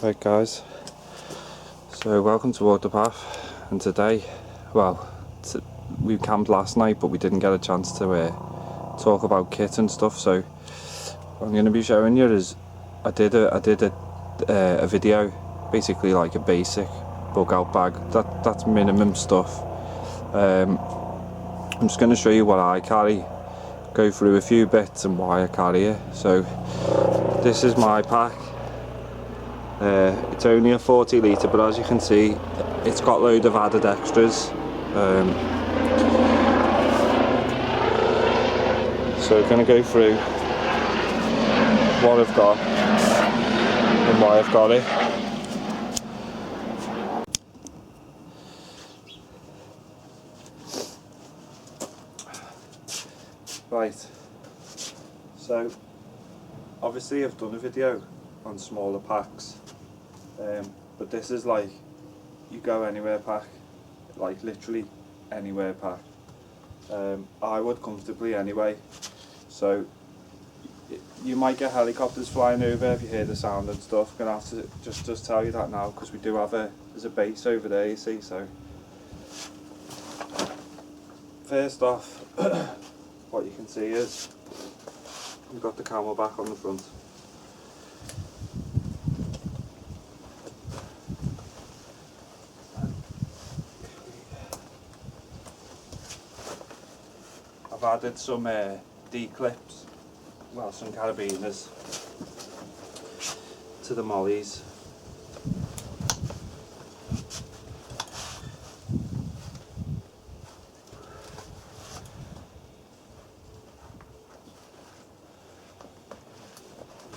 Right guys, so welcome to Walk the Path, and today, well, we camped last night but we didn't get a chance to talk about kit and stuff, so what I'm going to be showing you is I did a video, basically like a basic bug out bag, that's minimum stuff. I'm just going to show you what I carry, go through a few bits and why I carry it. So this is my pack. It's only a 40 litre, but as you can see it's got a load of added extras. So we're going to go through what I've got and why I've got it. Right, so obviously I've done a video on smaller packs, but this is like you go anywhere pack, like literally anywhere pack. I would comfortably anyway, so you might get helicopters flying over if you hear the sound and stuff. Gonna have to just tell you that now, because we do have there's a base over there, you see. So first off, what you can see is we've got the camelback on the front. I've added some D-clips, well, some carabiners to the mollies.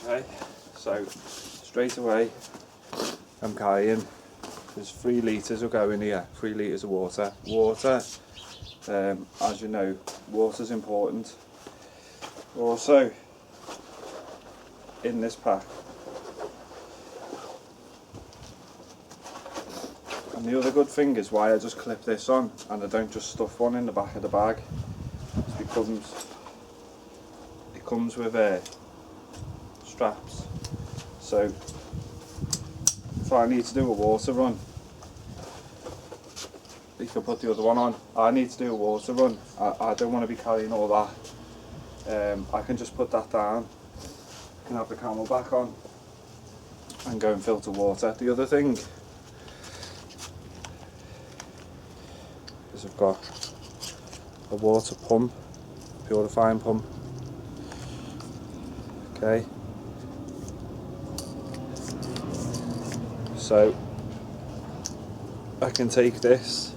Okay, so straight away I'm carrying, there's 3 litres will go in here, 3 litres of water. Water, as you know, water's important. Also, in this pack, and the other good thing is why I just clip this on and I don't just stuff one in the back of the bag, is because it comes with straps. So if I need to do a water run, you can put the other one on. I need to do a water run, I don't want to be carrying all that. I can just put that down, can have the camelback on and go and filter water. The other thing is I've got a water pump, purifying pump. Okay, so I can take this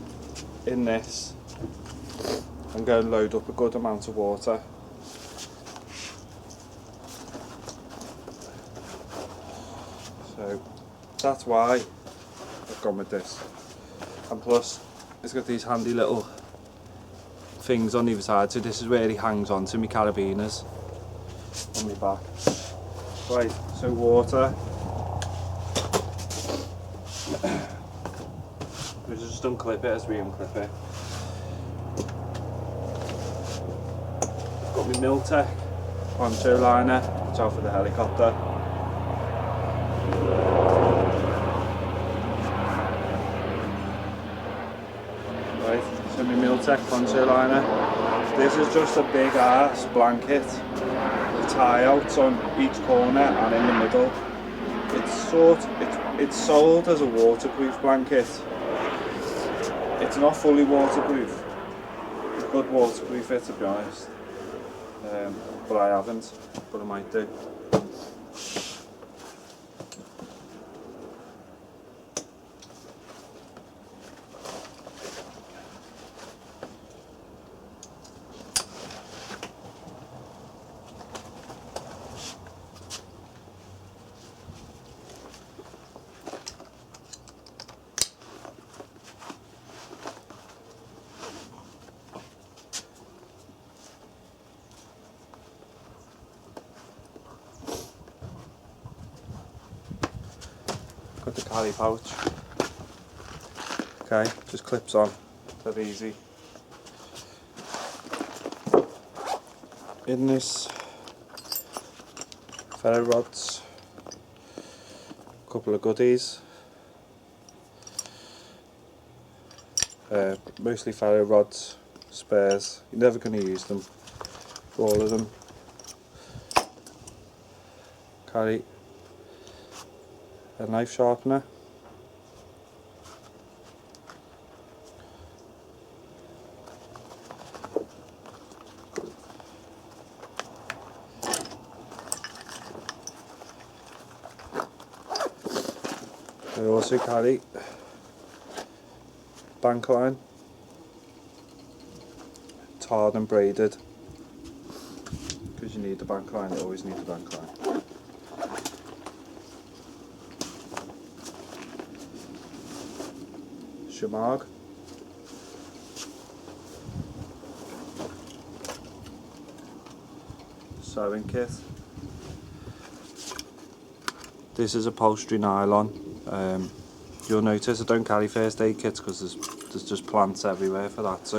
in this and go and load up a good amount of water. So that's why I've gone with this, and plus it's got these handy little things on either side, so this is where he hangs on to my carabiners on my back. Right, so water, we just unclip it as we unclip it. I've got my Miltech poncho liner, watch out for the helicopter. Right, so my Miltech poncho liner. This is just a big ass blanket with tie outs on each corner and in the middle. It's sold as a waterproof blanket. It's not fully waterproof. You could waterproof it, to be honest, but I haven't, but I might do. Got the carry pouch. Okay, just clips on, dead easy. In this ferro rods, couple of goodies. Mostly ferro rods, spares. You're never going to use them for all of them. Carry a knife sharpener. I also carry bank line, tarred and braided, because you need the bank line, you always need the bank line. Shamag, sewing kit. This is upholstery nylon. You'll notice I don't carry first aid kits because there's just plants everywhere for that. So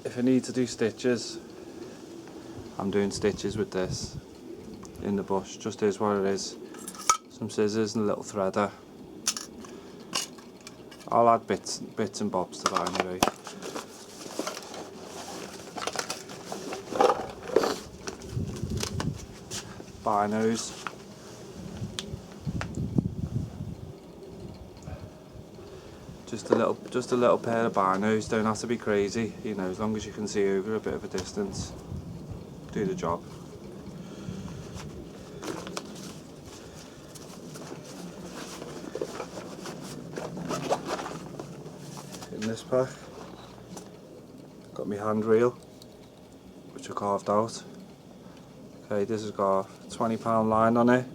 if I need to do stitches, I'm doing stitches with this in the bush. Just is what it is. Some scissors and a little threader. I'll add bits and bobs to that anyway. Binos. Just a little pair of binos. Don't have to be crazy, you know, as long as you can see over a bit of a distance. Do the job. In this pack, got my hand reel, which I carved out. Okay, this has got a £20 line on it.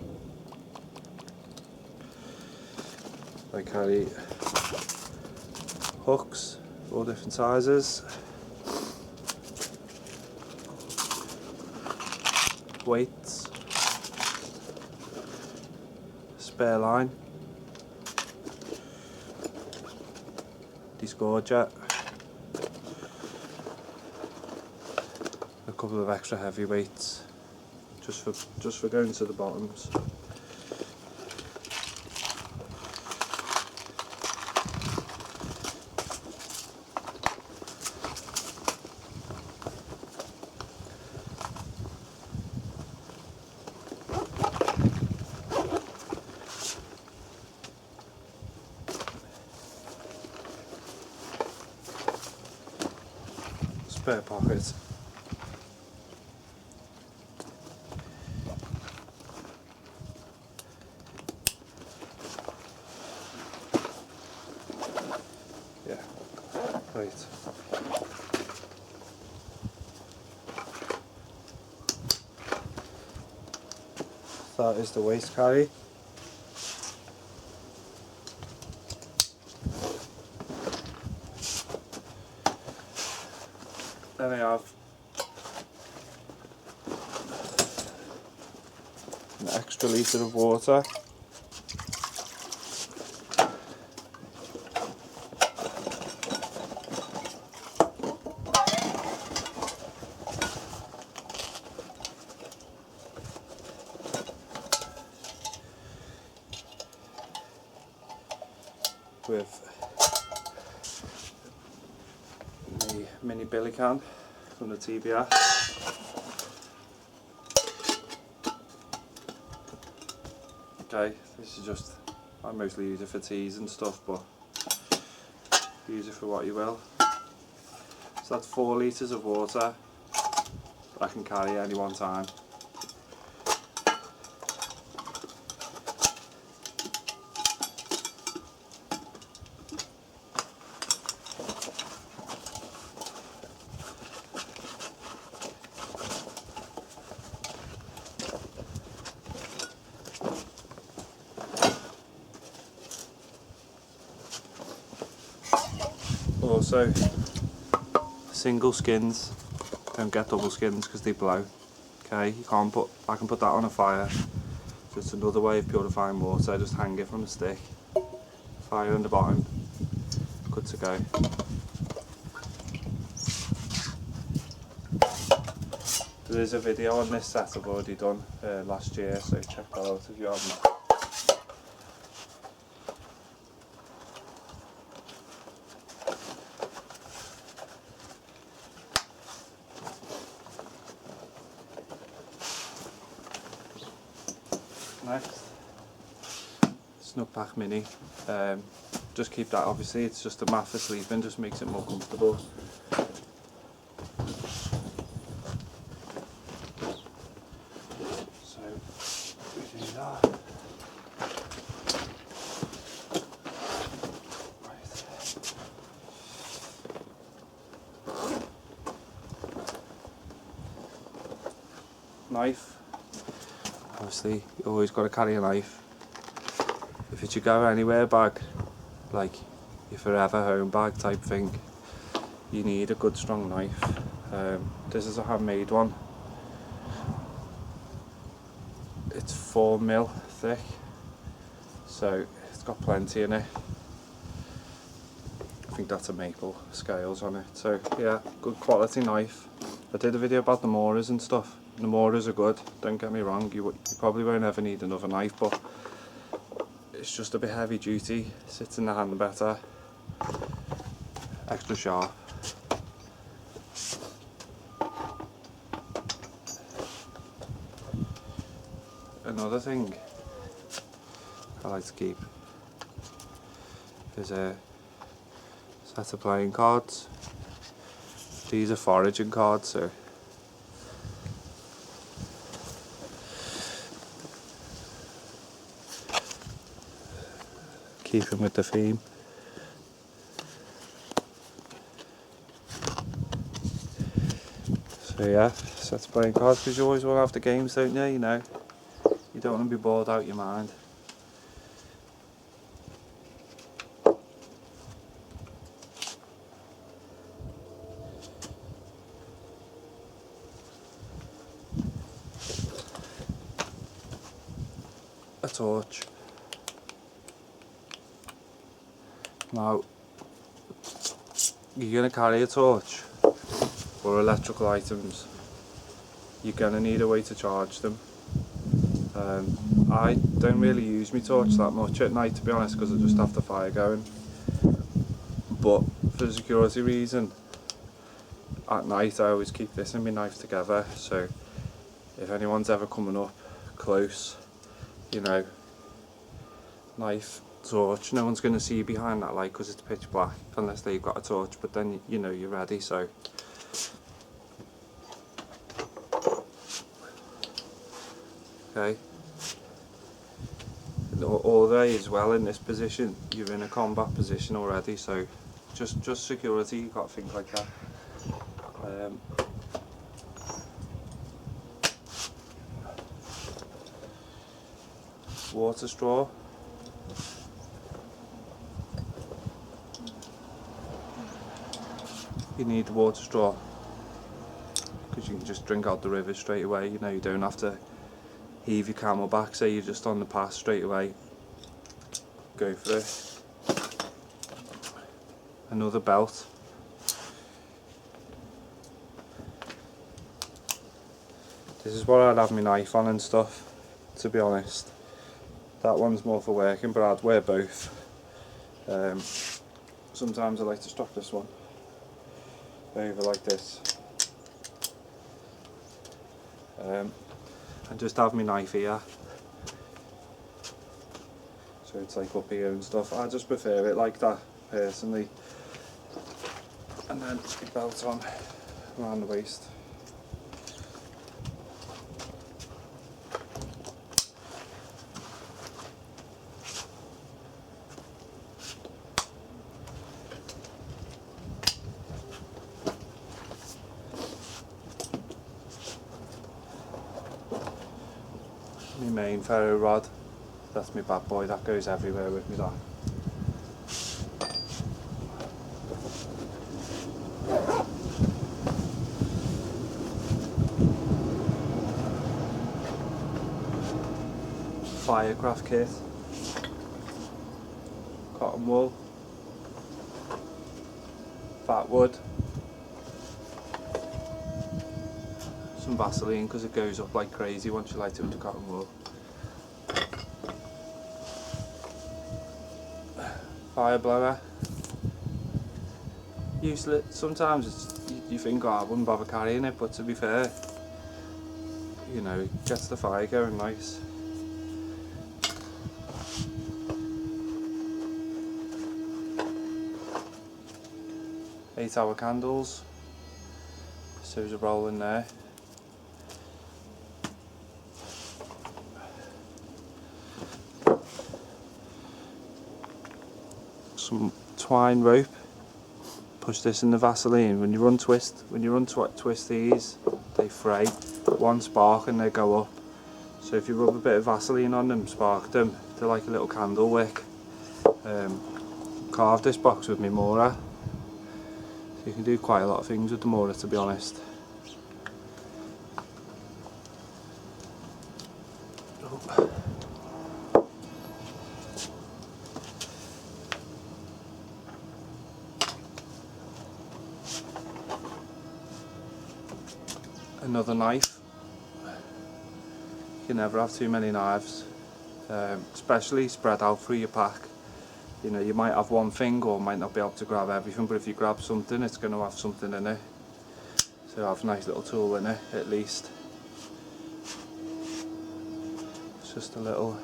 I carry hooks, all different sizes, weights, spare line, disgorger, a couple of extra heavy weights, just for going to the bottoms. Spare pocket. Yeah, right. That is the waist carry. Then I have an extra litre of water. With the mini billy can from the TBS. Okay, this is just, I mostly use it for teas and stuff, but use it for what you will. So that's 4 litres of water that I can carry at any one time. Also, single skins, don't get double skins because they blow. Okay, I can put that on a fire. Just another way of purifying water. Just hang it from a stick, fire in the bottom, good to go. There is a video on this set I've already done last year, so check that out if you haven't. Next, Snook Pack Mini. Just keep that, obviously it's just a mat for sleeping, just makes it more comfortable. So we do that. Right. Knife. Obviously, you always got to carry a knife. If it's your go anywhere bag, like your forever home bag type thing, you need a good strong knife. This is a handmade one. It's 4mm thick, so it's got plenty in it. I think that's a maple scales on it. So yeah, good quality knife. I did a video about the Moras and stuff. The Moras are good, don't get me wrong, you probably won't ever need another knife, but it's just a bit heavy duty, sits in the hand better, extra sharp. Another thing I like to keep is a set of playing cards. These are foraging cards, so keeping with the theme. So yeah, sets of playing cards, because you always want to have the games, don't you? You know, you don't want to be bored out your mind. A torch. Now, you're going to carry a torch or electrical items, you're going to need a way to charge them. I don't really use my torch that much at night, to be honest, because I just have the fire going. But for a security reason, at night I always keep this and my knife together, so if anyone's ever coming up close, you know, knife, torch, no one's going to see you behind that light because it's pitch black unless they've got a torch, but then you know you're ready. So okay, although as well in this position you're in a combat position already, so just security, you've got to think like that. Water straw. You need the water straw because you can just drink out the river straight away. You know, you don't have to heave your camel back, say you're just on the pass straight away. Go for it. Another belt. This is what I'd have my knife on and stuff, to be honest. That one's more for working, but I'd wear both. Sometimes I like to strap this one over like this, and just have my knife here, so it's like up here and stuff. I just prefer it like that personally, and then the belt on around the waist. My main ferro rod, that's my bad boy, that goes everywhere with me, that. Firecraft kit, cotton wool, fat wood, some Vaseline because it goes up like crazy once you light it with the cotton wool. Fire blower. Useless. Sometimes you think, oh, I wouldn't bother carrying it, but to be fair, you know, it gets the fire going nice. Eight-hour candles. So there's a roll in there. Some twine rope. Push this in the Vaseline. When you twist these, they fray. One spark and they go up. So if you rub a bit of Vaseline on them, spark them, they're like a little candle wick. Carved this box with my Mora. So you can do quite a lot of things with the Mora, to be honest. Oh. Another knife. You can never have too many knives, especially spread out through your pack. You know, you might have one thing or might not be able to grab everything, but if you grab something, it's going to have something in it. So have a nice little tool in it, at least. It's just a little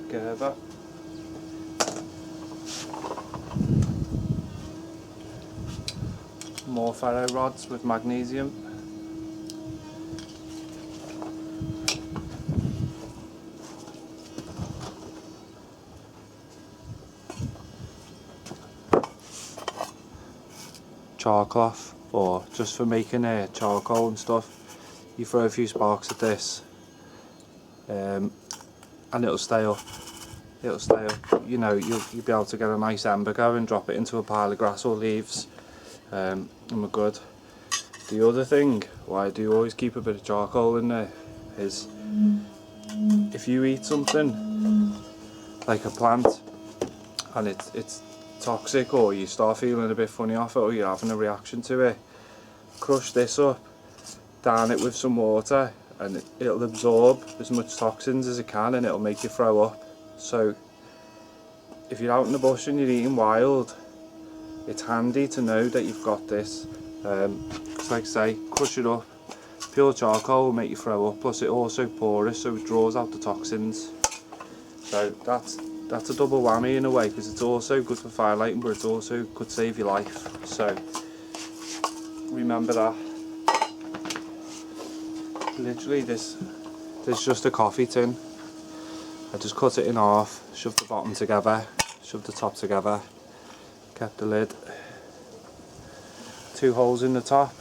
gerber. More ferro rods with magnesium. Char cloth, or just for making charcoal and stuff. You throw a few sparks at this, and it'll stay up. It'll stay up. You know, you'll be able to get a nice ember going, drop it into a pile of grass or leaves. And we're good. The other thing, why I do always keep a bit of charcoal in there, is if you eat something like a plant and it's toxic, or you start feeling a bit funny off it, or you're having a reaction to it, crush this up, down it with some water, and it'll absorb as much toxins as it can, and it'll make you throw up. So if you're out in the bush and you're eating wild, it's handy to know that you've got this, because like I say, crush it up. Pure charcoal will make you throw up, plus it's also porous, so it draws out the toxins. So that's a double whammy in a way, because it's also good for firelighting, but it also could save your life. So remember that. Literally, this is just a coffee tin. I just cut it in half, shove the bottom together, shove the top together. Kept the lid, 2 holes in the top.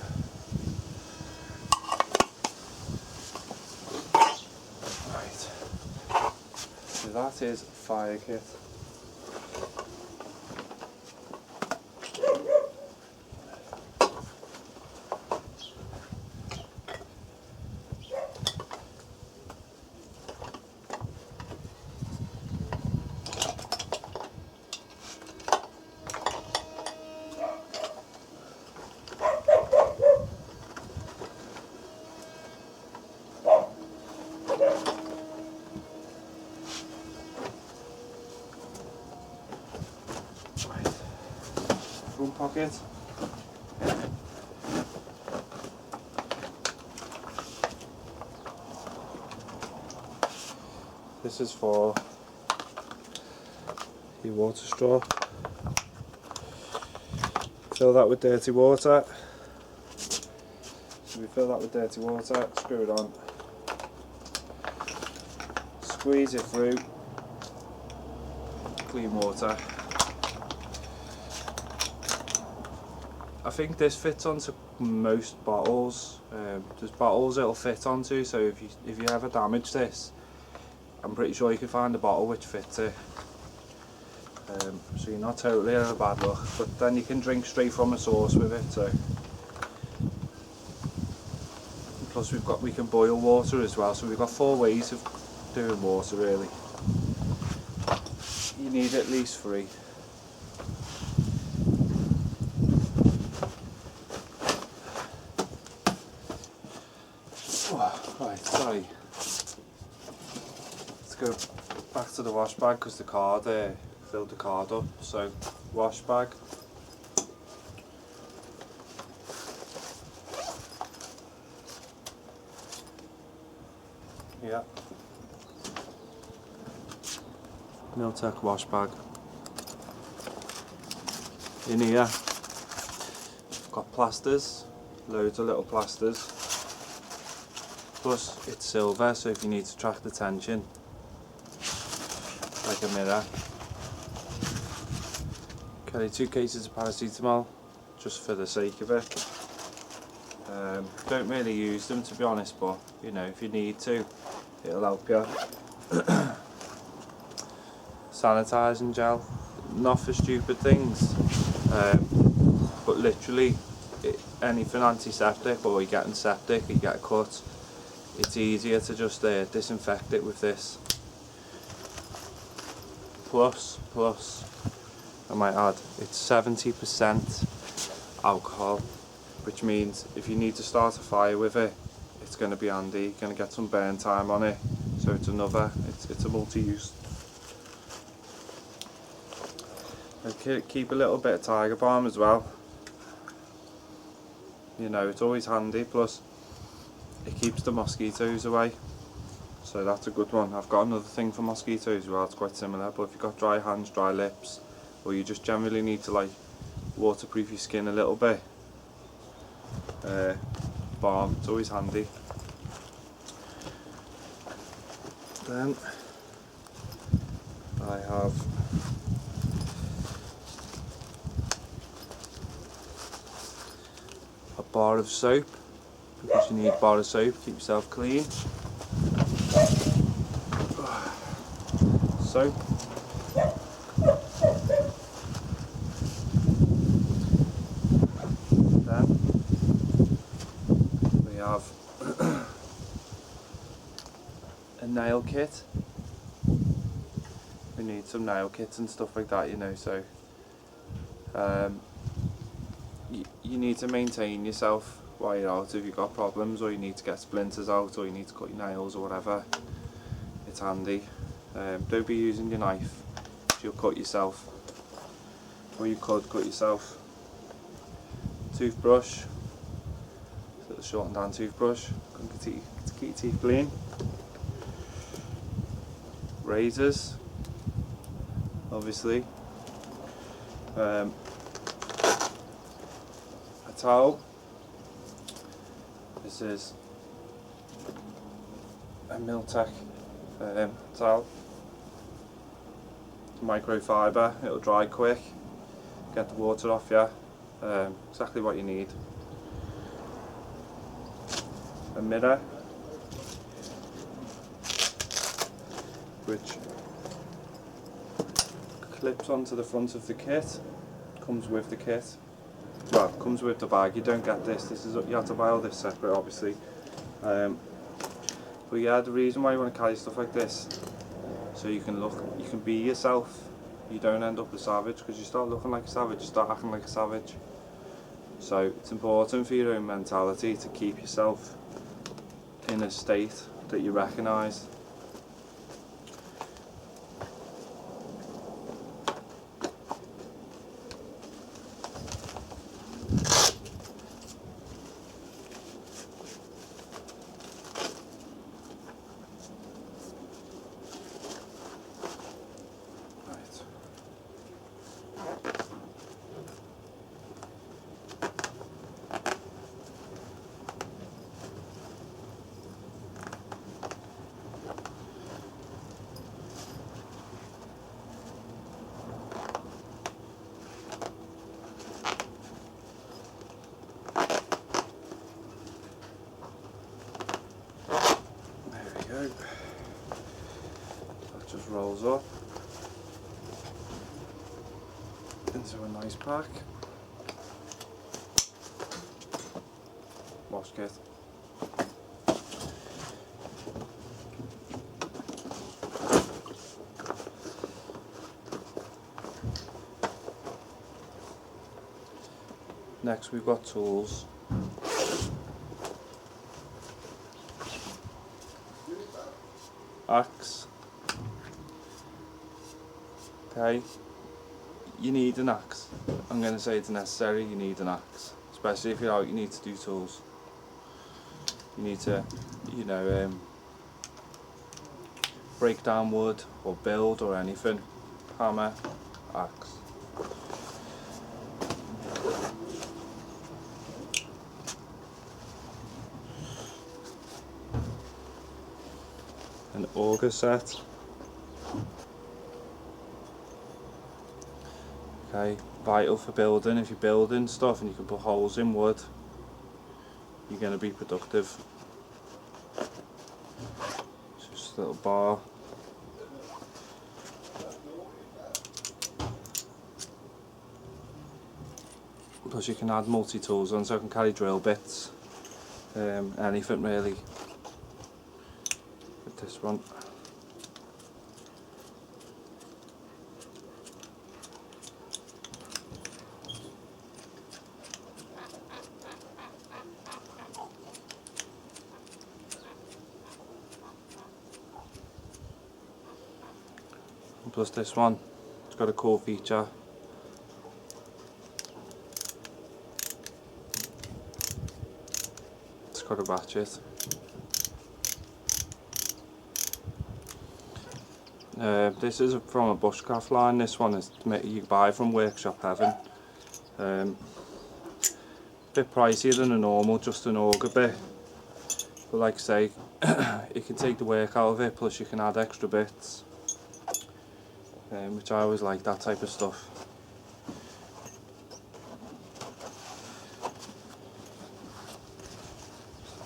Right, so that is fire kit. Front pocket. This is for your water straw. Fill that with dirty water. So we fill that with dirty water, screw it on, squeeze it through, clean water. I think this fits onto most bottles. There's bottles it'll fit onto, so if you ever damage this, I'm pretty sure you can find a bottle which fits it. So you're not totally out of bad luck, but then you can drink straight from a source with it. So plus we can boil water as well, so we've got 4 ways of doing water really. You need at least 3. go back to the wash bag because the card filled the card up. So wash bag. Yeah. Miltech wash bag. In here, got plasters, loads of little plasters. Plus, it's silver, so if you need to track the tension, like a mirror. Carry 2 cases of paracetamol, just for the sake of it. Don't really use them, to be honest, but you know, if you need to, it'll help you. Sanitising gel, not for stupid things, but literally anything antiseptic, or you're getting septic, you get a cut, it's easier to just disinfect it with this. Plus, I might add, it's 70% alcohol, which means if you need to start a fire with it, it's going to be handy. You're going to get some burn time on it, so it's a multi-use. Keep a little bit of Tiger Balm as well. You know, it's always handy, plus it keeps the mosquitoes away, so that's a good one. I've got another thing for mosquitoes as well, it's quite similar, but if you've got dry hands, dry lips, or you just generally need to like waterproof your skin a little bit, balm, it's always handy. Then I have a bar of soap, because you need a bar of soap to keep yourself clean. Soap. Then we have a nail kit. We need some nail kits and stuff like that, you know, so you need to maintain yourself while you're out. If you've got problems, or you need to get splinters out, or you need to cut your nails or whatever, it's handy. Don't be using your knife, you'll cut yourself, or you could cut yourself. Toothbrush, little shortened down toothbrush, to keep your teeth clean. Razors, obviously. A towel. This is a Miltech towel. Microfiber, it'll dry quick, get the water off you. Exactly what you need. A mirror, which clips onto the front of the kit, comes with the kit. Well, comes with the bag. You don't get this. You have to buy all this separate, obviously. But yeah, the reason why you want to carry stuff like this, so you can be yourself. You don't end up a savage, because you start looking like a savage, you start acting like a savage. So it's important for your own mentality to keep yourself in a state that you recognise. That just rolls up into a nice pack. Wash kit. Next we've got tools. Axe, Okay, you need an axe. I'm going to say it's necessary, you need an axe. Especially if you're out, you need to do tools. You need to, you know, break down wood or build or anything. Hammer, axe. An auger set. Okay, vital for building. If you're building stuff and you can put holes in wood, you're going to be productive. Just a little bar. Plus you can add multi-tools on, so I can carry drill bits, anything really. With this one. And plus this one, it's got a cool feature. It's got a ratchet. This is from a Bushcraft line. This one is you buy from Workshop Heaven. Bit pricier than a normal, just an auger bit. But like I say, you can take the work out of it, plus you can add extra bits. Which I always like, that type of stuff.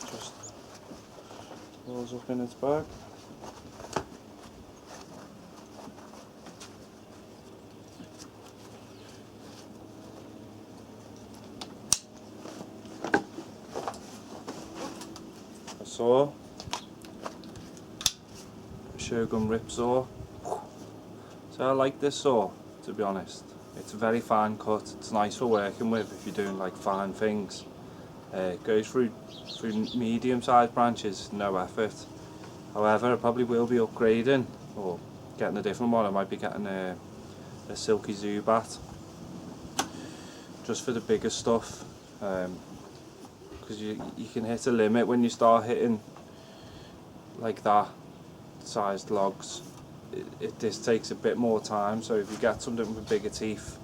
Just rolls up in its bag. A saw, a Shogun rip saw. So I like this saw, to be honest. It's a very fine cut. It's nice for working with if you're doing like fine things. It goes through medium-sized branches, no effort. However, I probably will be upgrading or getting a different one. I might be getting a silky Zubat, just for the bigger stuff. Because you can hit a limit when you start hitting like that sized logs. This takes a bit more time, so if you get something with bigger teeth,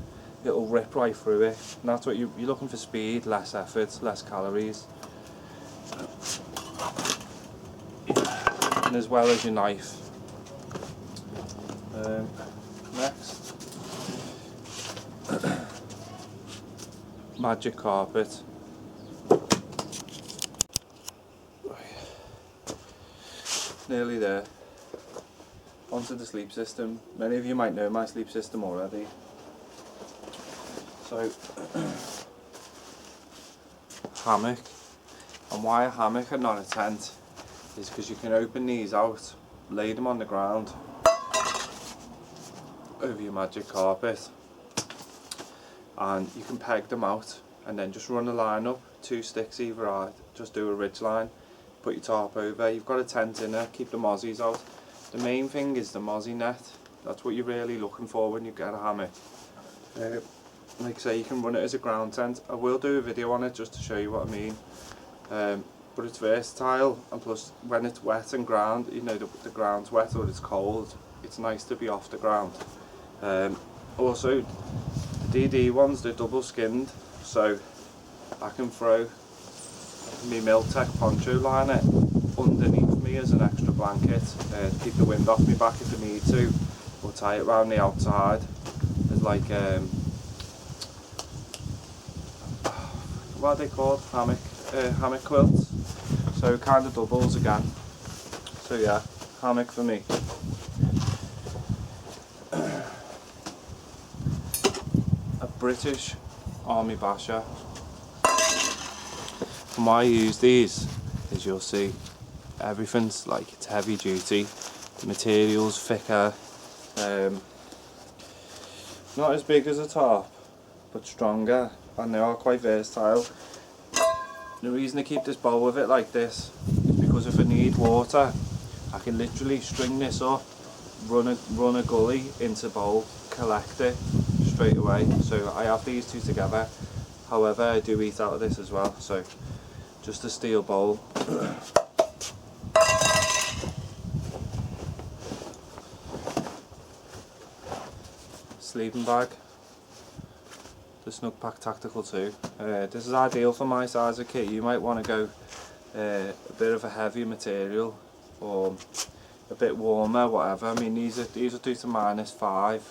it'll rip right through it. And that's what you're looking for: speed, less effort, less calories, and as well as your knife. Next, magic carpet. Nearly there. Onto the sleep system. Many of you might know my sleep system already. So, hammock. And why a hammock and not a tent is because you can open these out, lay them on the ground over your magic carpet, and you can peg them out and then just run a line up, 2 sticks either side, just do a ridge line, put your tarp over. You've got a tent in there, keep the mozzies out. The main thing is the mozzie net. That's what you're really looking for when you get a hammock. Like I say, you can run it as a ground tent. I will do a video on it just to show you what I mean. But it's versatile, and plus when it's wet and ground, you know, the ground's wet or it's cold, it's nice to be off the ground. Also, the DD ones, they're double skinned, so I can throw my Miltech poncho liner underneath me as an extra blanket to keep the wind off me back if I need to, or tie it around the outside as like what are they called? Hammock quilts. So it kind of doubles again. So yeah, hammock for me. A British Army basher. And why I use these is, you'll see, everything's like, it's heavy duty, the material's thicker, not as big as a tarp, but stronger, and they are quite versatile. The reason I keep this bowl with it like this is because if I need water, I can literally string this up, run a gully into bowl, collect it straight away, so I have these two together. However, I do eat out of this as well, so just a steel bowl. Sleeping bag, the Snug Pack Tactical 2. This is ideal for my size of kit. You might want to go a bit of a heavy material or a bit warmer, whatever. I mean, these will do to -5,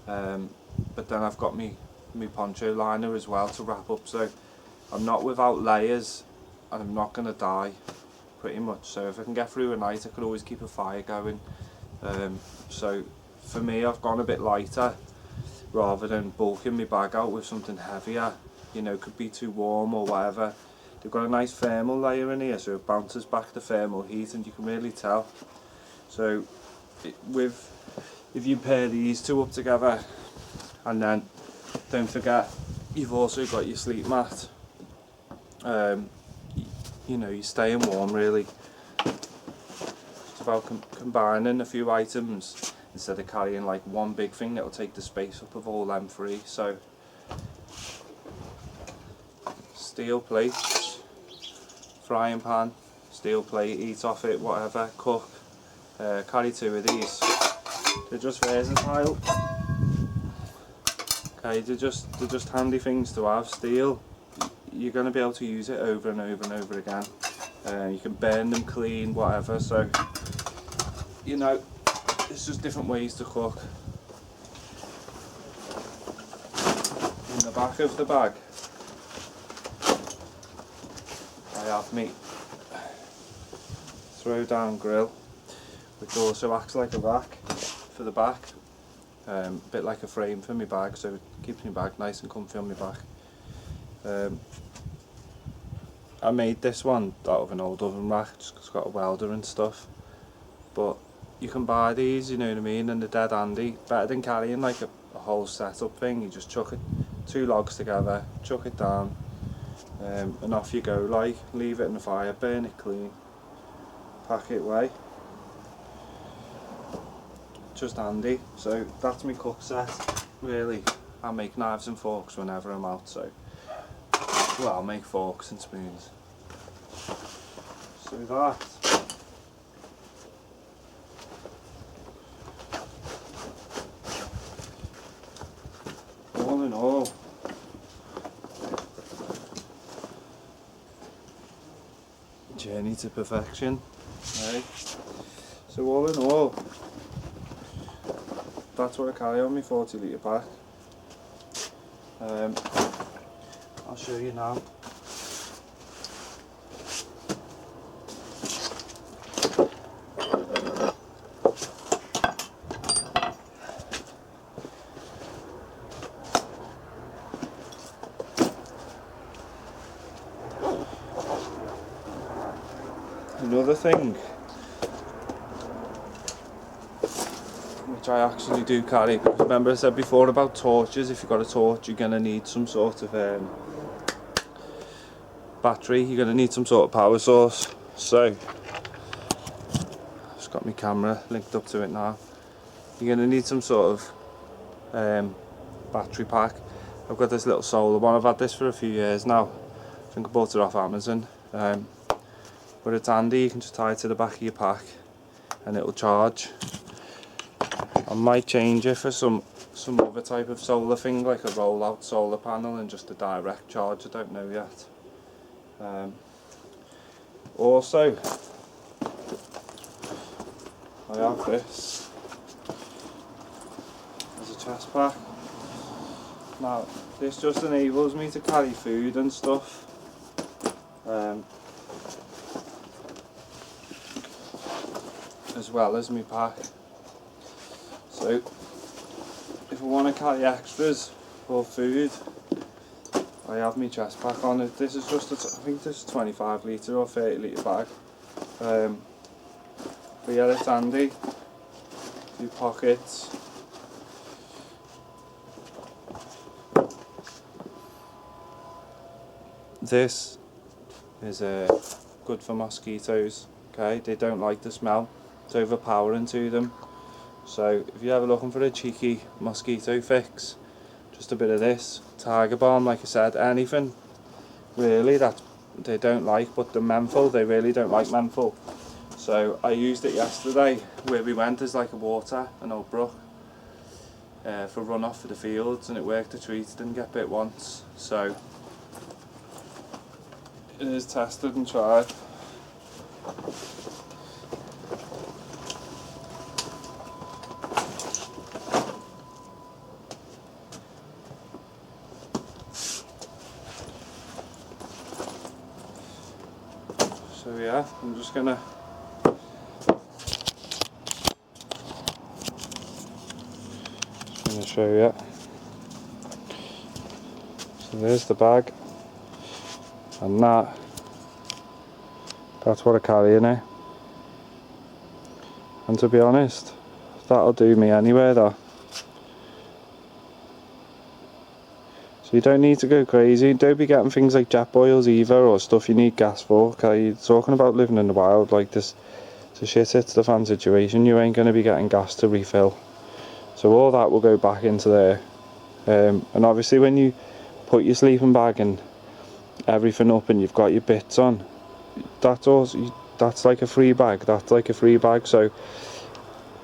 but then I've got me poncho liner as well to wrap up, so I'm not without layers and I'm not going to die pretty much. So if I can get through a night, I could always keep a fire going. So for me, I've gone a bit lighter rather than bulking my bag out with something heavier. You know, could be too warm or whatever. They've got a nice thermal layer in here, so it bounces back the thermal heat, and you can really tell. So if you pair these two up together, and then don't forget you've also got your sleep mat. You know, you're staying warm really. It's about combining a few items instead of carrying like one big thing that will take the space up of all them three. So steel plates, frying pan, steel plate, eat off it, whatever, cook. Carry 2 of these. They're just versatile. Okay, they're just handy things to have. Steel, you're going to be able to use it over and over and over again. You can burn them clean, whatever. So, you know, it's just different ways to cook. In the back of the bag, I have me throw down grill, which also acts like a rack for the back, a bit like a frame for my bag, so it keeps my bag nice and comfy on my back. I made this one out of an old oven rack, just 'cause it's got a welder and stuff, but you can buy these, you know what I mean, and they're dead handy. Better than carrying like a whole setup thing. You just chuck it, 2 logs together, chuck it down, and off you go. Like, leave it in the fire, burn it clean, pack it away. Just handy. So that's my cook set really. I make knives and forks whenever I'm out, so well, I'll make forks and spoons. So that all in all, journey to perfection, right? So all in all, that's what I carry on my 40 litre pack. I'll show you now. Another thing which I actually do carry, remember I said before about torches. If you've got a torch, you're going to need some sort of battery, you're going to need some sort of power source. So I've just got my camera linked up to it now. You're going to need some sort of battery pack. I've got this little solar one. I've had this for a few years now. I think I bought it off Amazon. But it's handy. You can just tie it to the back of your pack and it'll charge. I might change it for some other type of solar thing, like a roll-out solar panel and just a direct charge. I don't know yet. Also, I have this as a chest pack. Now, this just enables me to carry food and stuff. As well as my pack. So if I want to carry extras or food, I have my chest pack on it. This is just I think this is 25 litre or 30 litre bag. But yeah, it's handy. 2 pockets. This is good for mosquitoes. Okay, they don't like the smell. It's overpowering to them. So if you're ever looking for a cheeky mosquito fix, just a bit of this, tiger balm, like I said, anything really that they don't like, but the menthol, they really don't like menthol. So I used it yesterday where we went as like a water, an old brook, for runoff for the fields, and it worked a treat, didn't get bit once. So it is tested and tried. So yeah, I'm just gonna show you. So there's the bag, and that's what I carry in it. And to be honest, that'll do me anywhere though. So you don't need to go crazy. Don't be getting things like jet boils either, or stuff you need gas for. Okay, you're talking about living in the wild like this. It's a shit hits the fan situation. You ain't going to be getting gas to refill. So all that will go back into there. And obviously when you put your sleeping bag and everything up and you've got your bits on, that's like a free bag. That's like a free bag. So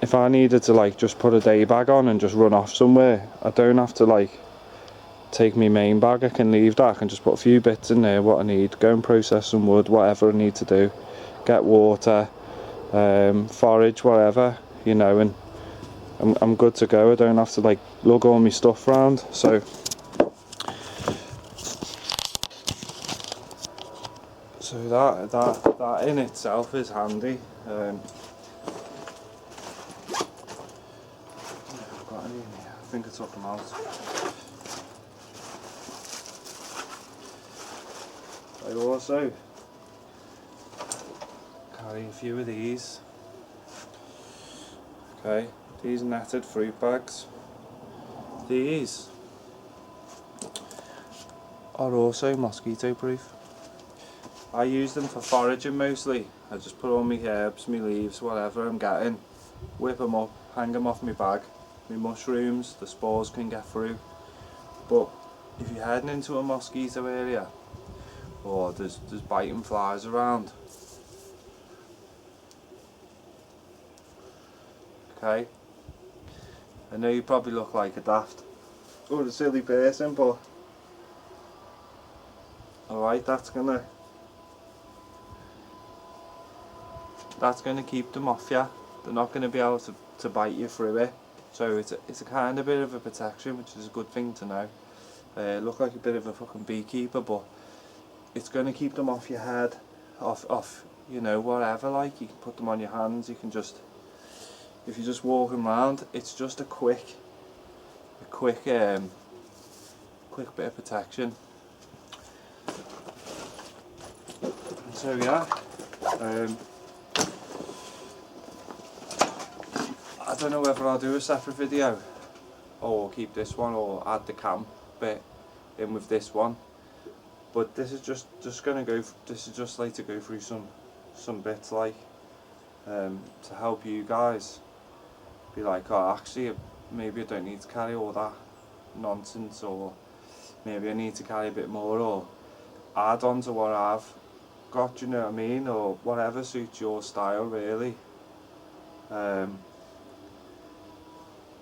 if I needed to like just put a day bag on and just run off somewhere, I don't have to like take my main bag. I can leave that. I can just put a few bits in there, what I need, go and process some wood, whatever I need to do, get water, forage, whatever, you know, and I'm good to go. I don't have to like lug all my stuff round. So that in itself is handy. I've got any in here. I think I took them out. I also carry a few of these. Okay, these netted fruit bags. These are also mosquito proof. I use them for foraging mostly. I just put all my herbs, my leaves, whatever I'm getting, whip them up, hang them off my bag. My mushrooms, the spores can get through. But if you're heading into a mosquito area, or there's biting flies around, okay, I know you probably look like a daft or a silly person, but alright, that's gonna keep them off you. They're not going to be able to bite you through it. So it's a kind of bit of a protection, which is a good thing to know. Look like a bit of a fucking beekeeper, but it's going to keep them off your head, off you know, whatever. Like, you can put them on your hands. You can just, if you're just walking around, it's just a quick bit of protection. So yeah. I don't know whether I'll do a separate video or keep this one or add the camp bit in with this one, but this is just gonna go. This is just like to go through some bits like to help you guys be like, oh, actually maybe I don't need to carry all that nonsense, or maybe I need to carry a bit more, or add on to what I've got, you know what I mean, or whatever suits your style really.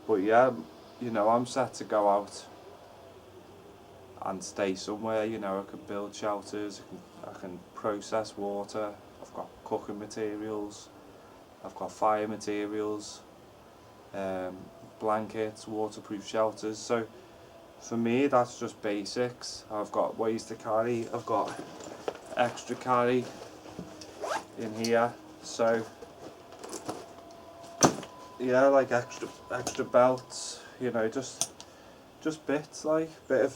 But yeah, you know, I'm set to go out and stay somewhere. You know, I can build shelters, I can process water, I've got cooking materials, I've got fire materials, blankets, waterproof shelters. So for me, that's just basics. I've got ways to carry, I've got extra carry in here. So yeah, like extra belts, you know, just bits, like bit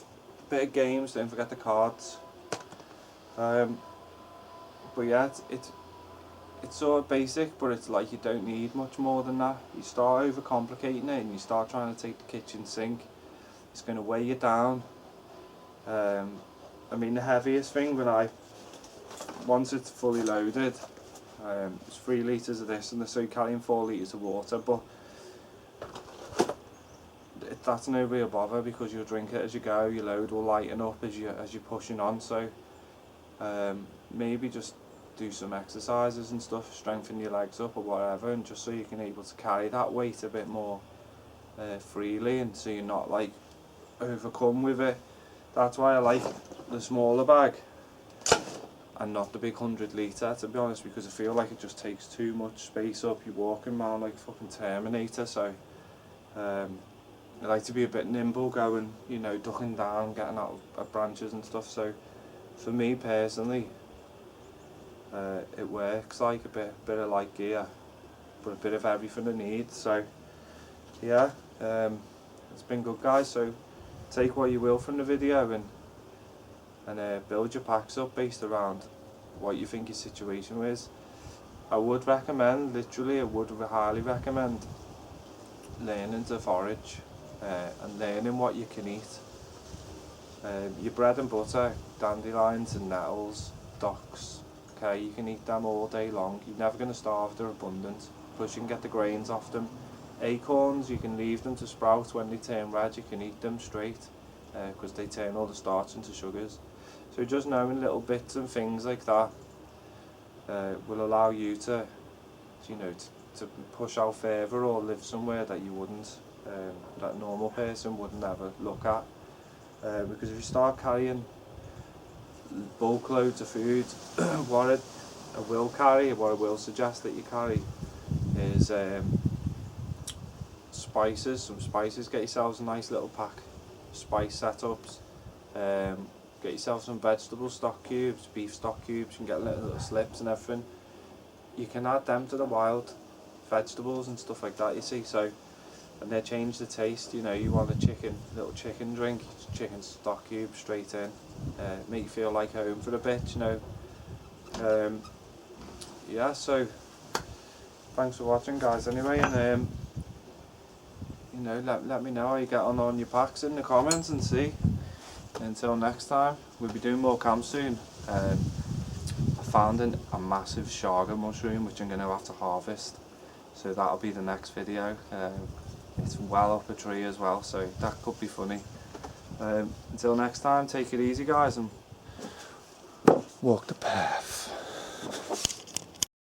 of games. Don't forget the cards. But yeah, it's sort of basic, but it's like you don't need much more than that. You start overcomplicating it and you start trying to take the kitchen sink, it's going to weigh you down. I mean, the heaviest thing once it's fully loaded, it's 3 litres of this, and they're so carrying 4 litres of water, but that's no real bother, because you'll drink it as you go, your load will lighten up as you're pushing on. So maybe just do some exercises and stuff, strengthen your legs up or whatever, and just so you can able to carry that weight a bit more freely, and so you're not like overcome with it. That's why I like the smaller bag and not the big 100 litre, to be honest, because I feel like it just takes too much space up. You're walking around like a fucking Terminator. So I like to be a bit nimble, going, you know, ducking down, getting out of branches and stuff. So for me personally, it works like a bit of light gear, but a bit of everything I need. So yeah, it's been good, guys. So take what you will from the video, and build your packs up based around what you think your situation is. I would recommend, literally I would highly recommend learning to forage and learning what you can eat. Your bread and butter, dandelions and nettles, docks, okay, you can eat them all day long. You're never going to starve, they're abundant. Plus you can get the grains off them. Acorns, you can leave them to sprout. When they turn red, you can eat them straight, because they turn all the starch into sugars. So just knowing little bits and things like that will allow you to, you know, to push out further, or live somewhere that you wouldn't, that a normal person wouldn't ever look at. Because if you start carrying bulk loads of food, what I will carry, what I will suggest that you carry is spices, some spices. Get yourselves a nice little pack of spice setups. Get yourself some vegetable stock cubes, beef stock cubes. You can get little slips and everything. You can add them to the wild vegetables and stuff like that, you see. So, and they change the taste. You know, you want a little chicken drink, chicken stock cube straight in, make you feel like home for a bit, you know. Yeah, so thanks for watching, guys, anyway, and you know, let me know how you get on your packs in the comments, and see. Until next time, we'll be doing more camps soon. I found a massive shaga mushroom which I'm going to have to harvest, so that'll be the next video. It's well up a tree as well, so that could be funny. Until next time, take it easy, guys, and walk the path.